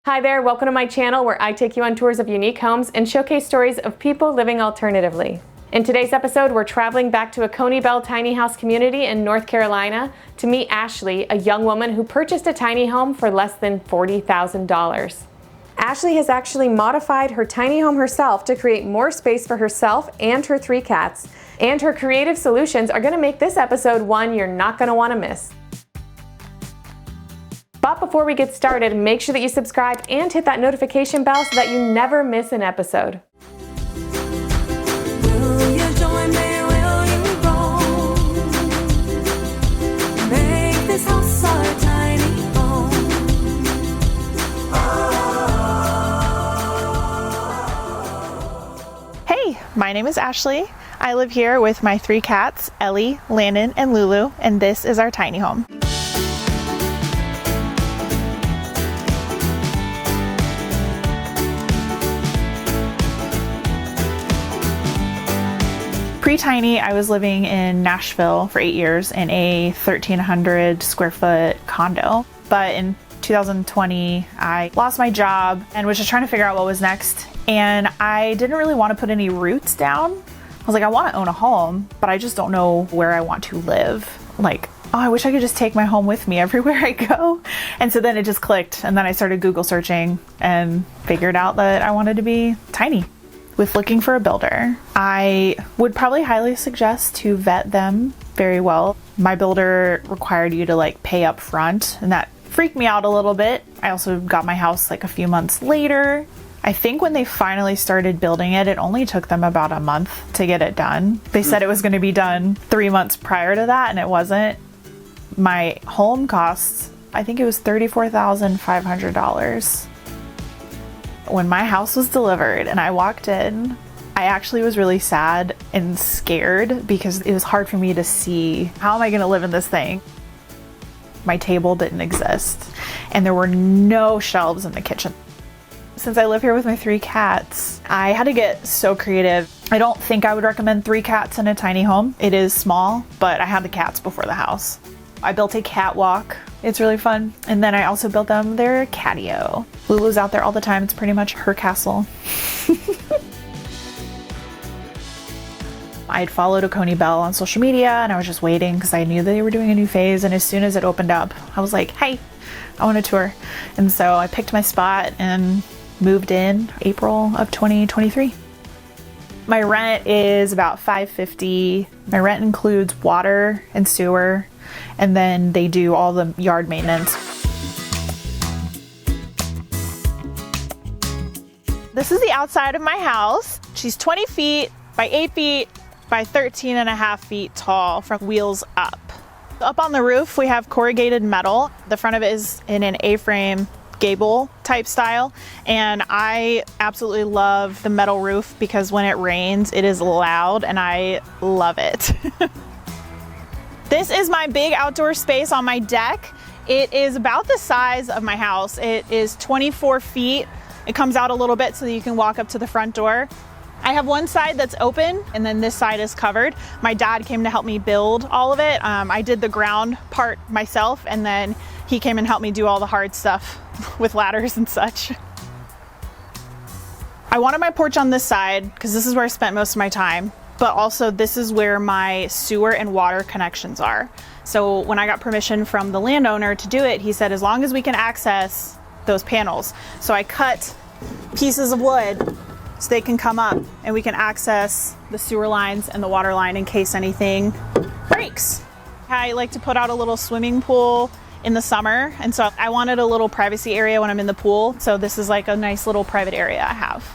Hi there, welcome to my channel where I take you on tours of unique homes and showcase stories of people living alternatively. In today's episode, we're traveling back to ACONY tiny house community in North Carolina to meet Ashley, a young woman who purchased a tiny home for less than $40,000. Ashley has actually modified her tiny home herself to create more space for herself and her 3 cats, and her creative solutions are going to make this episode one you're not going to want to miss. But before we get started, make sure that you subscribe and hit that notification bell so that you never miss an episode. Will you join me? Will you roll? Make this house our tiny home. Hey, my name is Ashley. I live here with my 3 cats, Ellie, Landon, and Lulu, and this is our tiny home. Pre-tiny, I was living in Nashville for 8 years in a 1,300 square foot condo. But in 2020, I lost my job and was just trying to figure out what was next. And I didn't really want to put any roots down. I was like, I want to own a home, but I just don't know where I want to live. Like, oh, I wish I could just take my home with me everywhere I go. And so then it just clicked. And then I started Google searching and figured out that I wanted to be tiny. With looking for a builder, I would probably highly suggest to vet them very well. My builder required you to pay up front, and that freaked me out a little bit. I also got my house a few months later. I think when they finally started building it, it only took them about a month to get it done. They said it was going to be done 3 months prior to that, and it wasn't. My home costs, I think it was $34,500. When my house was delivered and I walked in, I actually was really sad and scared because it was hard for me to see, how am I going to live in this thing? My table didn't exist and there were no shelves in the kitchen. Since I live here with my 3 cats, I had to get so creative. I don't think I would recommend 3 cats in a tiny home. It is small, but I had the cats before the house. I built a catwalk. It's really fun. And then I also built them their catio. Lulu's out there all the time. It's pretty much her castle. I had followed ACONY on social media and I was just waiting because I knew that they were doing a new phase. And as soon as it opened up, I was like, hey, I want a tour. And so I picked my spot and moved in April of 2023. My rent is about $550. My rent includes water and sewer. And then they do all the yard maintenance. This is the outside of my house. She's 20 feet by 8 feet by 13 and a half feet tall from wheels up. Up on the roof, we have corrugated metal. The front of it is in an A-frame gable type style. And I absolutely love the metal roof because when it rains, it is loud and I love it. This is my big outdoor space on my deck. It is about the size of my house. It is 24 feet. It comes out a little bit so that you can walk up to the front door. I have one side that's open and then this side is covered. My dad came to help me build all of it. I did the ground part myself and then he came and helped me do all the hard stuff with ladders and such. I wanted my porch on this side because this is where I spent most of my time. But also this is where my sewer and water connections are. So when I got permission from the landowner to do it, he said, as long as we can access those panels. So I cut pieces of wood so they can come up and we can access the sewer lines and the water line in case anything breaks. I like to put out a little swimming pool in the summer. And so I wanted a little privacy area when I'm in the pool. So this is a nice little private area I have.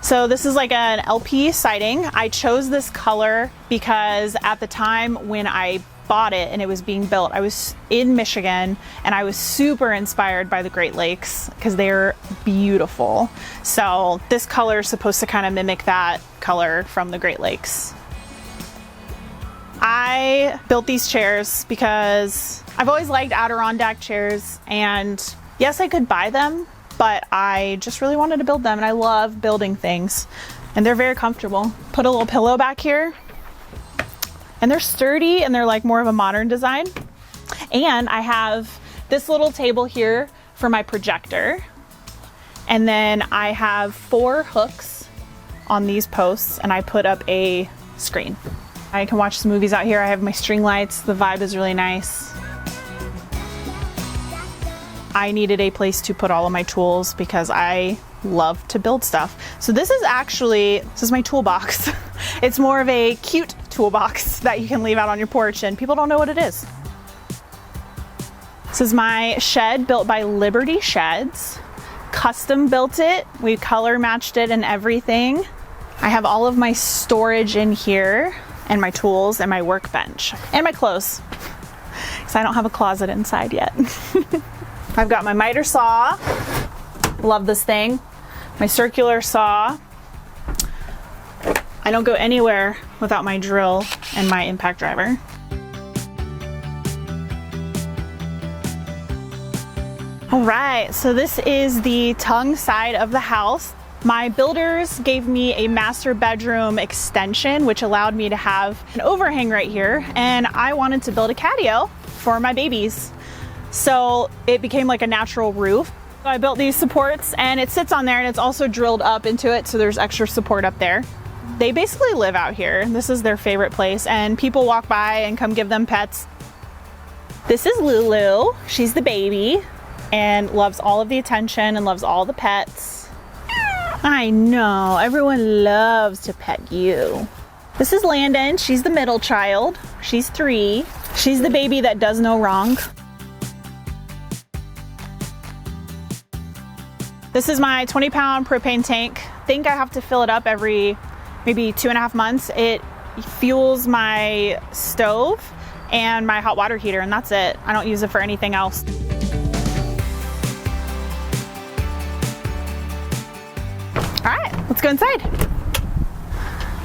So this is an LP siding. I chose this color because at the time when I bought it and it was being built, I was in Michigan and I was super inspired by the Great Lakes because they're beautiful. So this color is supposed to kind of mimic that color from the Great Lakes. I built these chairs because I've always liked Adirondack chairs, and yes, I could buy them, but I just really wanted to build them and I love building things and they're very comfortable. Put a little pillow back here and they're sturdy and they're more of a modern design. And I have this little table here for my projector. And then I have 4 hooks on these posts, and I put up a screen. I can watch some movies out here. I have my string lights. The vibe is really nice. I needed a place to put all of my tools because I love to build stuff. So this is my toolbox. It's more of a cute toolbox that you can leave out on your porch and people don't know what it is. This is my shed built by Liberty Sheds. Custom built it. We color matched it and everything. I have all of my storage in here and my tools and my workbench and my clothes because I don't have a closet inside yet. I've got my miter saw. Love this thing. My circular saw. I don't go anywhere without my drill and my impact driver. All right, so this is the tongue side of the house. My builders gave me a master bedroom extension, which allowed me to have an overhang right here, and I wanted to build a catio for my babies. So it became like a natural roof. So I built these supports and it sits on there, and it's also drilled up into it, so there's extra support up there. They basically live out here. This is their favorite place, and people walk by and come give them pets. This is Lulu. She's the baby and loves all of the attention and loves all the pets. I know, everyone loves to pet you. This is Landon. She's the middle child. She's 3. She's the baby that does no wrong. This is my 20-pound propane tank. I think I have to fill it up every maybe 2.5 months. It fuels my stove and my hot water heater, and that's it. I don't use it for anything else. All right, let's go inside.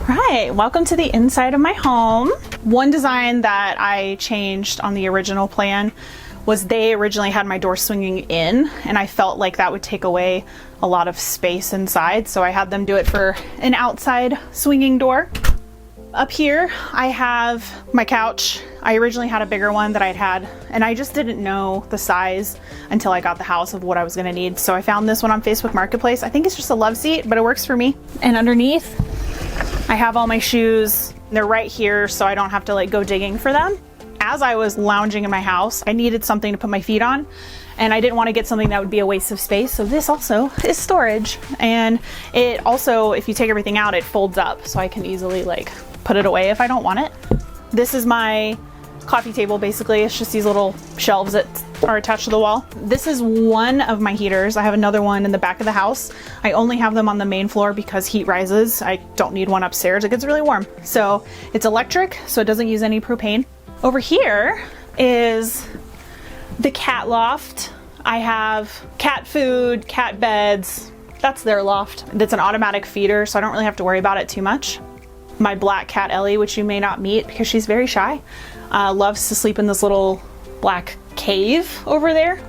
All right, welcome to the inside of my home. One design that I changed on the original plan was they originally had my door swinging in, and I felt like that would take away a lot of space inside, so I had them do it for an outside swinging door. Up here, I have my couch. I originally had a bigger one that I'd had, and I just didn't know the size until I got the house of what I was gonna need. So I found this one on Facebook Marketplace. I think it's just a love seat, but it works for me. And underneath, I have all my shoes. They're right here, so I don't have to like go digging for them. As I was lounging in my house, I needed something to put my feet on, and I didn't want to get something that would be a waste of space. So this also is storage. And it also, if you take everything out, it folds up, so I can easily like put it away if I don't want it. This is my coffee table, basically. It's just these little shelves that are attached to the wall. This is one of my heaters. I have another one in the back of the house. I only have them on the main floor because heat rises. I don't need one upstairs. It gets really warm. So it's electric, so it doesn't use any propane. Over here is the cat loft. I have cat food, cat beds. That's their loft. It's an automatic feeder, so I don't really have to worry about it too much. My black cat Ellie, which you may not meet because she's very shy, loves to sleep in this little black cave over there.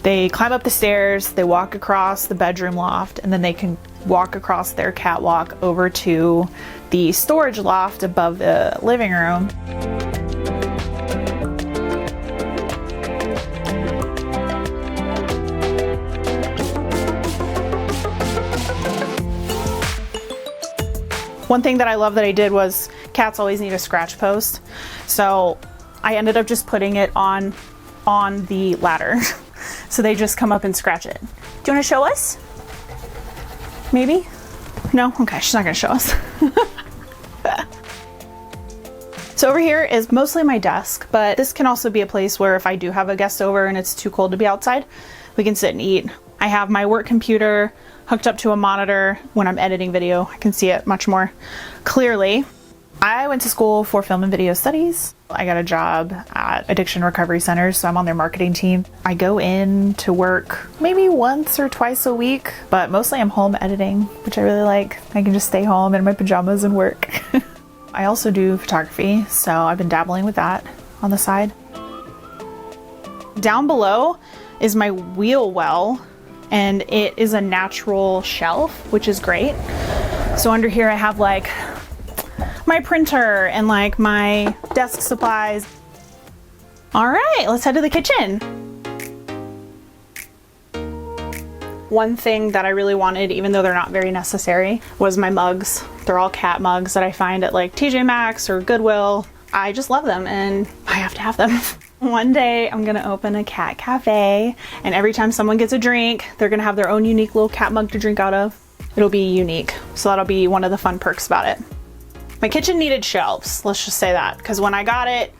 They climb up the stairs, they walk across the bedroom loft, and then they can walk across their catwalk over to the storage loft above the living room. One thing that I love that I did was cats always need a scratch post. So I ended up just putting it on the ladder. So they just come up and scratch it. Do you want to show us? Maybe? No? Okay, she's not gonna show us. So over here is mostly my desk, but this can also be a place where if I do have a guest over and it's too cold to be outside, we can sit and eat. I have my work computer hooked up to a monitor. When I'm editing video, I can see it much more clearly. I went to school for film and video studies. I got a job at addiction recovery centers, so I'm on their marketing team. I go in to work maybe once or twice a week, but mostly I'm home editing, which I really like. I can just stay home in my pajamas and work. I also do photography, so I've been dabbling with that on the side. Down below is my wheel well, and it is a natural shelf, which is great. So under here I have like my printer and like my desk supplies. All right, let's head to the kitchen. One thing that I really wanted, even though they're not very necessary, was my mugs. They're all cat mugs that I find at like TJ Maxx or Goodwill. I just love them and I have to have them. One day I'm gonna open a cat cafe, and every time someone gets a drink, they're gonna have their own unique little cat mug to drink out of. It'll be unique. So that'll be one of the fun perks about it. My kitchen needed shelves, let's just say that, because when I got it,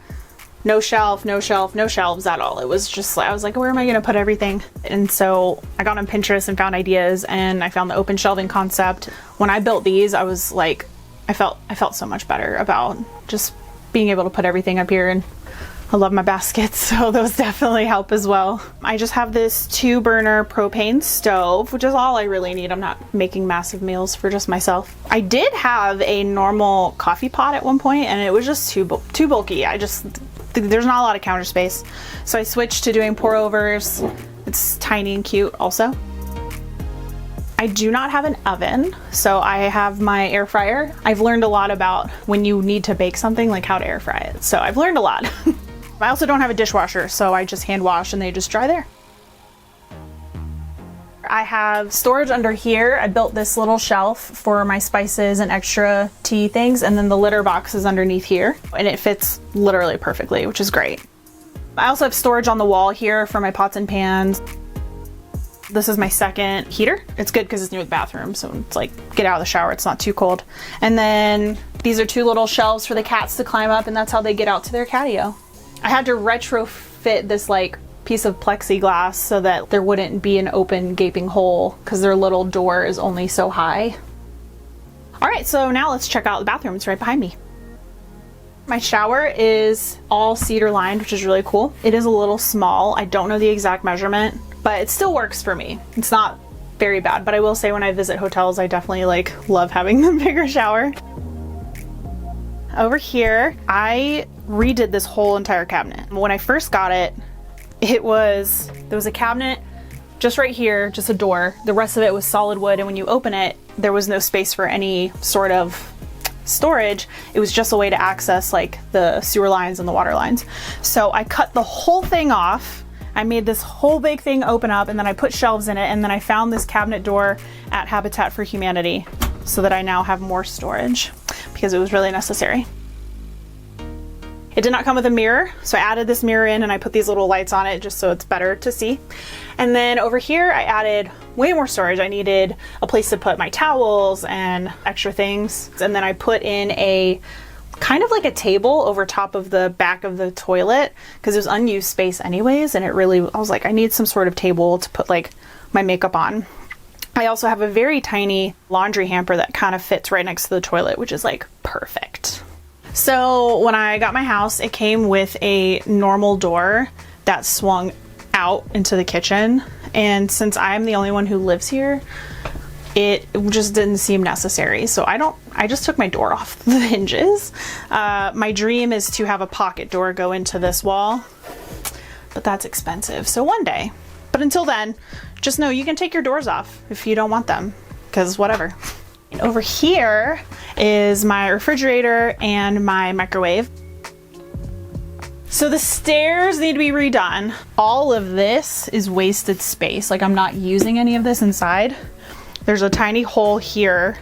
no shelf, no shelf, no shelves at all. It was just, I was like, where am I gonna put everything? And so I got on Pinterest and found ideas, and I found the open shelving concept. When I built these, I was like, I felt so much better about just being able to put everything up here, and I love my baskets, so those definitely help as well. I just have this 2-burner propane stove, which is all I really need. I'm not making massive meals for just myself. I did have a normal coffee pot at one point, and it was just too bulky. There's not a lot of counter space. So I switched to doing pour overs. It's tiny and cute also. I do not have an oven, so I have my air fryer. I've learned a lot about when you need to bake something, like how to air fry it. So I've learned a lot. I also don't have a dishwasher, so I just hand wash and they just dry there. I have storage under here. I built this little shelf for my spices and extra tea things, and then the litter box is underneath here, and it fits literally perfectly, which is great. I also have storage on the wall here for my pots and pans. This is my second heater. It's good because it's near the bathroom, so it's like, get out of the shower, it's not too cold. And then these are 2 little shelves for the cats to climb up, and that's how they get out to their catio. I had to retrofit this like piece of plexiglass so that there wouldn't be an open gaping hole because their little door is only so high. All right, so now let's check out the bathroom. It's right behind me. My shower is all cedar lined, which is really cool. It is a little small. I don't know the exact measurement, but it still works for me. It's not very bad, but I will say when I visit hotels, I definitely like love having the bigger shower. Over here, I redid this whole entire cabinet. When I first got it, there was a cabinet just right here, just a door. The rest of it was solid wood, and when you open it, there was no space for any sort of storage. It was just a way to access like the sewer lines and the water lines. So I cut the whole thing off. I made this whole big thing open up, and then I put shelves in it, and then I found this cabinet door at Habitat for Humanity so that I now have more storage because it was really necessary. It did not come with a mirror, so I added this mirror in and I put these little lights on it just so it's better to see. And then over here I added way more storage. I needed a place to put my towels and extra things. And then I put in a kind of like a table over top of the back of the toilet because it was unused space anyways, and I was like, I need some sort of table to put like my makeup on. I also have a very tiny laundry hamper that kind of fits right next to the toilet, which is like perfect. So when I got my house, it came with a normal door that swung out into the kitchen. And since I'm the only one who lives here, it just didn't seem necessary. So I just took my door off the hinges. My dream is to have a pocket door go into this wall, but that's expensive. So one day, but until then, just know you can take your doors off if you don't want them, because whatever. Over here is my refrigerator and my microwave. So the stairs need to be redone. All of this is wasted space. Like, I'm not using any of this inside. There's a tiny hole here.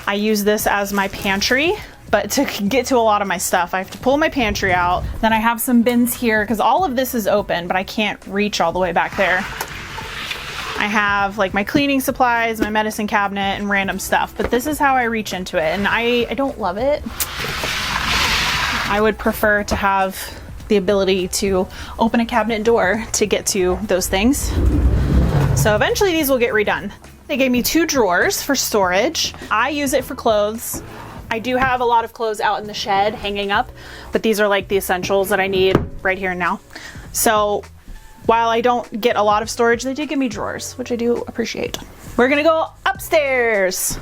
I use this as my pantry, but to get to a lot of my stuff, I have to pull my pantry out. Then I have some bins here because all of this is open, but I can't reach all the way back there. I have like my cleaning supplies, my medicine cabinet, and random stuff, but this is how I reach into it, and I don't love it. I would prefer to have the ability to open a cabinet door to get to those things. So eventually these will get redone. They gave me 2 drawers for storage. I use it for clothes. I do have a lot of clothes out in the shed hanging up, but these are like the essentials that I need right here and now. So while I don't get a lot of storage, they did give me drawers, which I do appreciate. We're gonna go upstairs.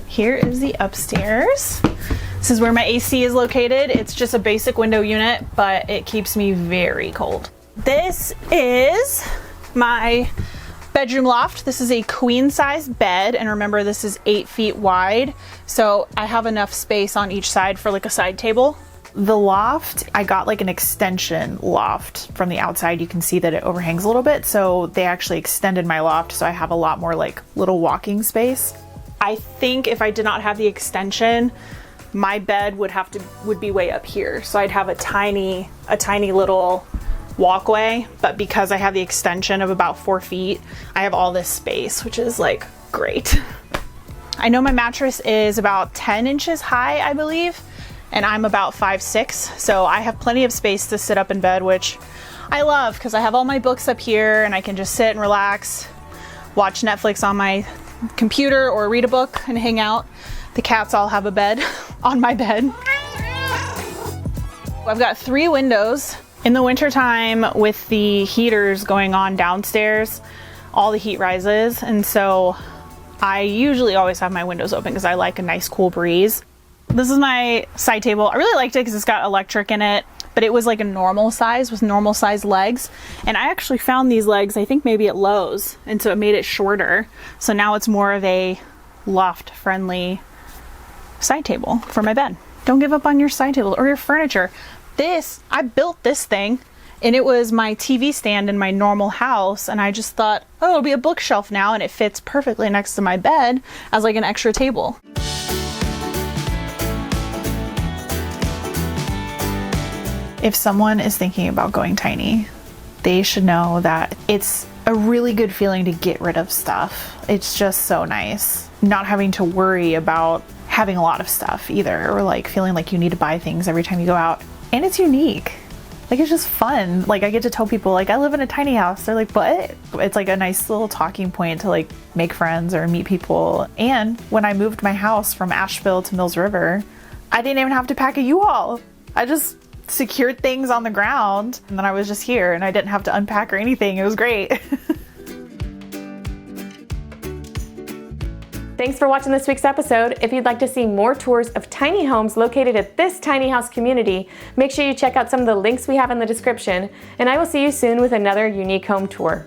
Here is the upstairs. This is where my AC is located. It's just a basic window unit, but it keeps me very cold. This is my bedroom loft. This is a queen size bed, and remember this is 8 feet wide, so I have enough space on each side for like a side table. The loft, I got like an extension loft from the outside. You can see that it overhangs a little bit. So they actually extended my loft. So I have a lot more like little walking space. I think if I did not have the extension, my bed would be way up here. So I'd have a tiny little walkway, but because I have the extension of about 4 feet, I have all this space, which is like great. I know my mattress is about 10 inches high, I believe, and I'm about 5'6", so I have plenty of space to sit up in bed, which I love because I have all my books up here and I can just sit and relax, watch Netflix on my computer or read a book and hang out. The cats all have a bed on my bed. I've got 3 windows. In the wintertime, with the heaters going on downstairs, all the heat rises, and so I usually always have my windows open because I like a nice cool breeze. This is my side table. I really liked it because it's got electric in it, but it was like a normal size with normal size legs. And I actually found these legs, I think maybe at Lowe's, and so it made it shorter. So now it's more of a loft friendly side table for my bed. Don't give up on your side table or your furniture. I built this thing and it was my TV stand in my normal house, and I just thought, oh, it'll be a bookshelf now, and it fits perfectly next to my bed as like an extra table. If someone is thinking about going tiny, they should know that it's a really good feeling to get rid of stuff. It's just so nice not having to worry about having a lot of stuff either, or like feeling like you need to buy things every time you go out. And it's unique. Like, it's just fun. Like, I get to tell people, like, I live in a tiny house. They're like, what? It's like a nice little talking point to like make friends or meet people. And when I moved my house from Asheville to Mills River, I didn't even have to pack a U-Haul. I just secured things on the ground, and then I was just here and I didn't have to unpack or anything. It was great. Thanks for watching this week's episode. If you'd like to see more tours of tiny homes located at this tiny house community, make sure you check out some of the links we have in the description, and I will see you soon with another unique home tour.